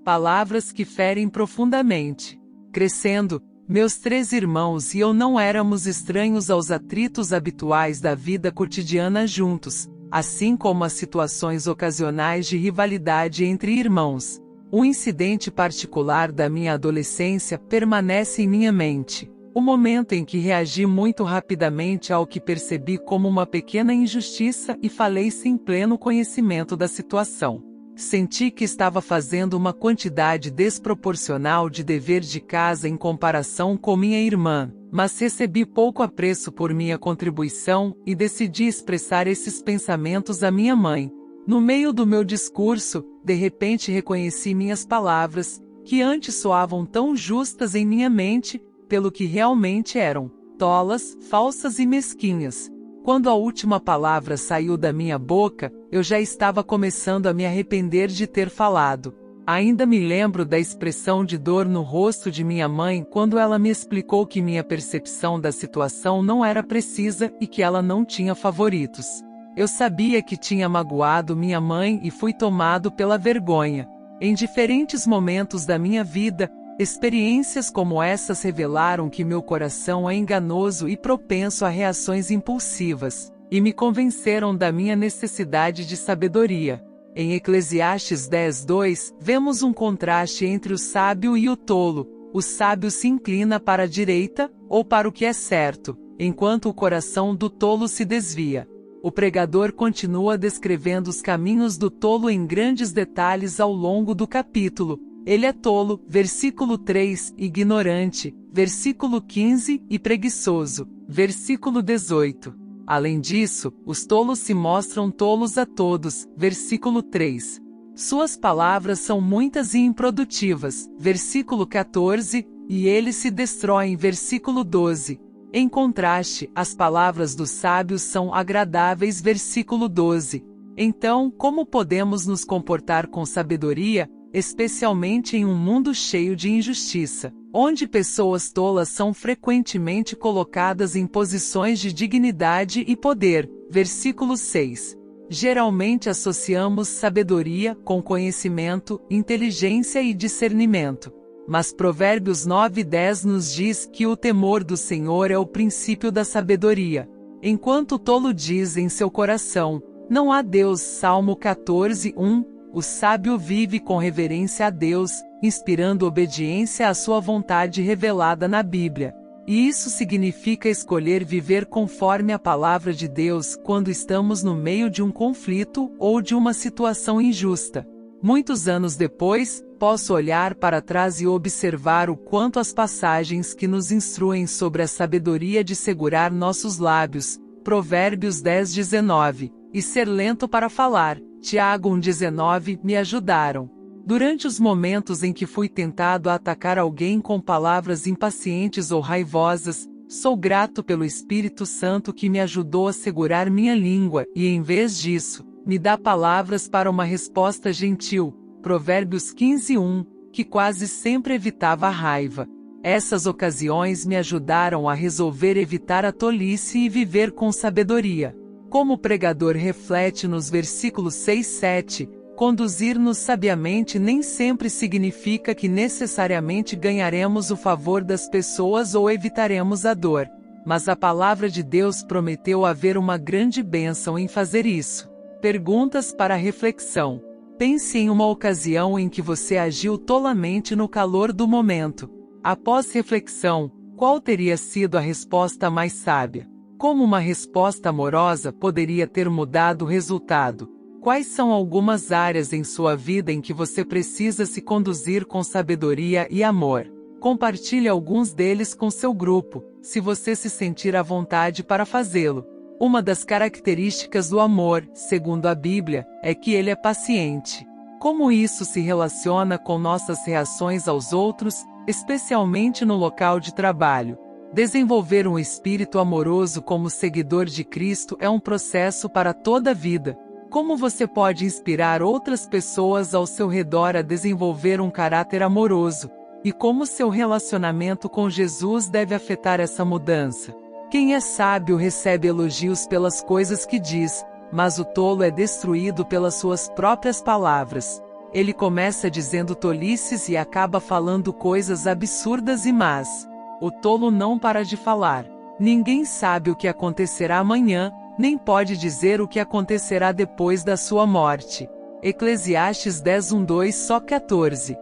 palavras que ferem profundamente. Crescendo, meus 3 irmãos e eu não éramos estranhos aos atritos habituais da vida cotidiana juntos, assim como as situações ocasionais de rivalidade entre irmãos. Um incidente particular da minha adolescência permanece em minha mente. O momento em que reagi muito rapidamente ao que percebi como uma pequena injustiça e falei sem pleno conhecimento da situação. Senti que estava fazendo uma quantidade desproporcional de dever de casa em comparação com minha irmã, mas recebi pouco apreço por minha contribuição e decidi expressar esses pensamentos à minha mãe. No meio do meu discurso, de repente reconheci minhas palavras, que antes soavam tão justas em minha mente, pelo que realmente eram, tolas, falsas e mesquinhas. Quando a última palavra saiu da minha boca, eu já estava começando a me arrepender de ter falado. Ainda me lembro da expressão de dor no rosto de minha mãe quando ela me explicou que minha percepção da situação não era precisa e que ela não tinha favoritos. Eu sabia que tinha magoado minha mãe e fui tomado pela vergonha. Em diferentes momentos da minha vida, experiências como essas revelaram que meu coração é enganoso e propenso a reações impulsivas, e me convenceram da minha necessidade de sabedoria. Em Eclesiastes 10:2, vemos um contraste entre o sábio e o tolo. O sábio se inclina para a direita, ou para o que é certo, enquanto o coração do tolo se desvia. O pregador continua descrevendo os caminhos do tolo em grandes detalhes ao longo do capítulo. Ele é tolo, versículo 3, ignorante, versículo 15, e preguiçoso, versículo 18. Além disso, os tolos se mostram tolos a todos, versículo 3. Suas palavras são muitas e improdutivas, versículo 14, e eles se destroem, versículo 12. Em contraste, as palavras dos sábios são agradáveis, versículo 12. Então, como podemos nos comportar com sabedoria, especialmente em um mundo cheio de injustiça, onde pessoas tolas são frequentemente colocadas em posições de dignidade e poder? Versículo 6. Geralmente associamos sabedoria com conhecimento, inteligência e discernimento. Mas Provérbios 9:10 nos diz que o temor do Senhor é o princípio da sabedoria. Enquanto o tolo diz em seu coração, não há Deus. Salmo 14:1. O sábio vive com reverência a Deus, inspirando obediência à sua vontade revelada na Bíblia. E isso significa escolher viver conforme a palavra de Deus quando estamos no meio de um conflito ou de uma situação injusta. Muitos anos depois, posso olhar para trás e observar o quanto as passagens que nos instruem sobre a sabedoria de segurar nossos lábios, Provérbios 10:19, e ser lento para falar, Tiago 1:19, me ajudaram. Durante os momentos em que fui tentado a atacar alguém com palavras impacientes ou raivosas, sou grato pelo Espírito Santo que me ajudou a segurar minha língua e, em vez disso, me dá palavras para uma resposta gentil, Provérbios 15:1, que quase sempre evitava a raiva. Essas ocasiões me ajudaram a resolver evitar a tolice e viver com sabedoria. Como o pregador reflete nos versículos 6-7, conduzir-nos sabiamente nem sempre significa que necessariamente ganharemos o favor das pessoas ou evitaremos a dor. Mas a palavra de Deus prometeu haver uma grande bênção em fazer isso. Perguntas para reflexão. Pense em uma ocasião em que você agiu tolamente no calor do momento. Após reflexão, qual teria sido a resposta mais sábia? Como uma resposta amorosa poderia ter mudado o resultado? Quais são algumas áreas em sua vida em que você precisa se conduzir com sabedoria e amor? Compartilhe alguns deles com seu grupo, se você se sentir à vontade para fazê-lo. Uma das características do amor, segundo a Bíblia, é que ele é paciente. Como isso se relaciona com nossas reações aos outros, especialmente no local de trabalho? Desenvolver um espírito amoroso como seguidor de Cristo é um processo para toda a vida. Como você pode inspirar outras pessoas ao seu redor a desenvolver um caráter amoroso? E como seu relacionamento com Jesus deve afetar essa mudança? Quem é sábio recebe elogios pelas coisas que diz, mas o tolo é destruído pelas suas próprias palavras. Ele começa dizendo tolices e acaba falando coisas absurdas e más. O tolo não para de falar. Ninguém sabe o que acontecerá amanhã, nem pode dizer o que acontecerá depois da sua morte. Eclesiastes 10:1-2 só 14.